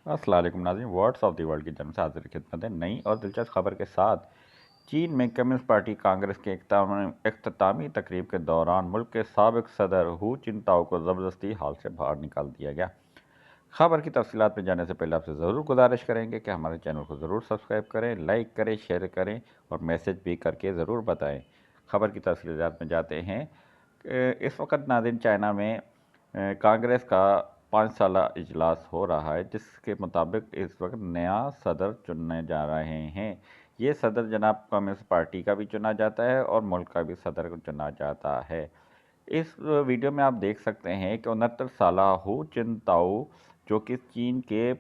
अस्सलाम वालेकुम नाज़रीन, वर्ड्स ऑफ द वर्ल्ड की जन्म से हाजिर खिदमत है नई और दिलचस्प खबर के साथ। चीन में कम्युनिस्ट पार्टी कांग्रेस के इख्तितामी तकरीब के दौरान मुल्क के साबिक सदर हू चिनताओ को ज़बरदस्ती हाल से बाहर निकाल दिया गया। खबर की तफसीलात में जाने से पहले आपसे ज़रूर गुजारिश करेंगे कि हमारे चैनल को ज़रूर सब्सक्राइब करें, लाइक करें, शेयर करें और मैसेज भी करके ज़रूर बताएं। खबर की तफसीलात में जाते हैं। इस वक्त नाज़रीन चाइना में कांग्रेस का 5 साला इजलास हो रहा है, जिसके मुताबिक इस वक्त नया सदर चुनने जा रहे हैं। ये सदर जनाब कम्युनिस्ट पार्टी का भी चुना जाता है और मुल्क का भी सदर चुना जाता है। इस वीडियो में आप देख सकते हैं कि 69 साला हू चिनताओ, जो कि चीन के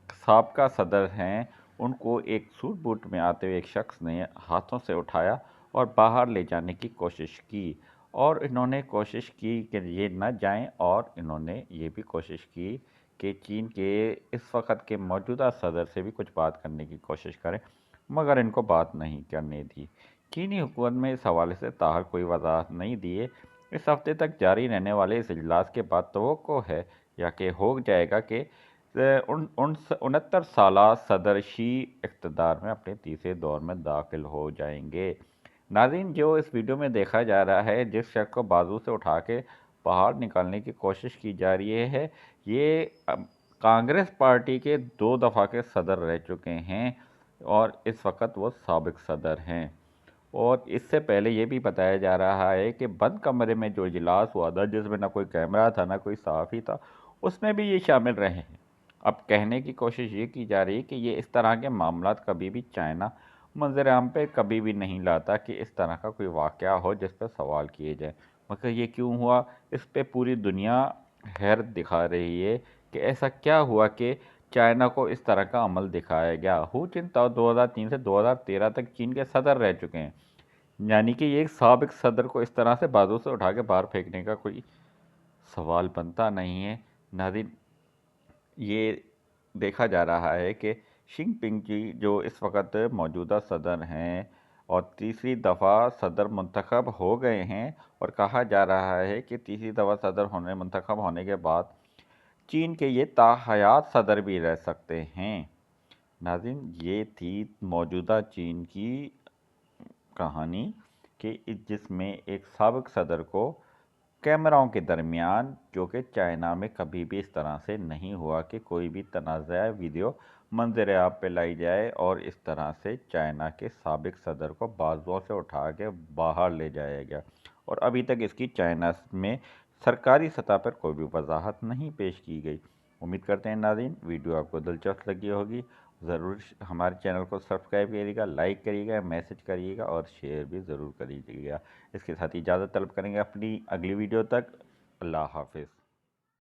साबका सदर हैं, उनको एक सूट बूट में आते हुए एक शख्स ने हाथों से उठाया और बाहर ले जाने की कोशिश की। और इन्होंने कोशिश की कि ये न जाएं, और इन्होंने ये भी कोशिश की कि चीन के इस वक्त के मौजूदा सदर से भी कुछ बात करने की कोशिश करें, मगर इनको बात नहीं करने दी। चीनी हुकूमत में इस हवाले से ताहर कोई वजाहत नहीं दिए। इस हफ्ते तक जारी रहने वाले इस इजलास के बाद तवक्को है या कि हो जाएगा कि 69 साला सदर शी इक़्तिदार में अपने तीसरे दौर में दाखिल हो जाएंगे। नाज़रीन, जो इस वीडियो में देखा जा रहा है, जिस शख्स को बाजू से उठा के बाहर निकालने की कोशिश की जा रही है, ये कांग्रेस पार्टी के 2 दफ़ा के सदर रह चुके हैं और इस वक्त वो साबिक सदर हैं। और इससे पहले ये भी बताया जा रहा है कि बंद कमरे में जो इजलास हुआ था, जिसमें ना कोई कैमरा था ना कोई सहाफ़ी था, उसमें भी ये शामिल रहे हैं। अब कहने की कोशिश ये की जा रही है कि ये इस तरह के मामलात कभी भी चाइना मंजर-आम पे कभी भी नहीं लाता कि इस तरह का कोई वाक़या हो जिस पर सवाल किए जाए। मगर ये क्यों हुआ, इस पे पूरी दुनिया हैरत दिखा रही है कि ऐसा क्या हुआ कि चाइना को इस तरह का अमल दिखाया गया। हू चिनताओ 2003 से 2013 तक चीन के सदर रह चुके हैं, यानी कि ये एक साबिक सदर को इस तरह से बाजू से उठा के बाहर फेंकने का कोई सवाल बनता नहीं है। नाज़रीन, ये देखा जा रहा है कि जिनपिंग जी, जो इस वक्त मौजूदा सदर हैं और तीसरी दफ़ा सदर मुंतखब हो गए हैं, और कहा जा रहा है कि तीसरी दफ़ा सदर मुंतखब होने के बाद चीन के ये ताहयात सदर भी रह सकते हैं। नाज़रीन, ये थी मौजूदा चीन की कहानी कि जिसमें एक साबिक सदर को कैमराओं के दरमियान, जो कि चाइना में कभी भी इस तरह से नहीं हुआ कि कोई भी तनाज़ा वीडियो मंजर आप पे लाई जाए और इस तरह से चाइना के साबिक सदर को बाजुओं से उठा के बाहर ले जाया गया। और अभी तक इसकी चाइना में सरकारी सतह पर कोई भी वजाहत नहीं पेश की गई। उम्मीद करते हैं नाज़रीन, वीडियो आपको दिलचस्प लगी होगी। ज़रूर हमारे चैनल को सब्सक्राइब करिएगा, लाइक करिएगा, मैसेज करिएगा और शेयर भी ज़रूर करिएगा। इसके साथ ही इजाज़त तलब करेंगे अपनी अगली वीडियो तक। अल्लाह हाफ़िज़।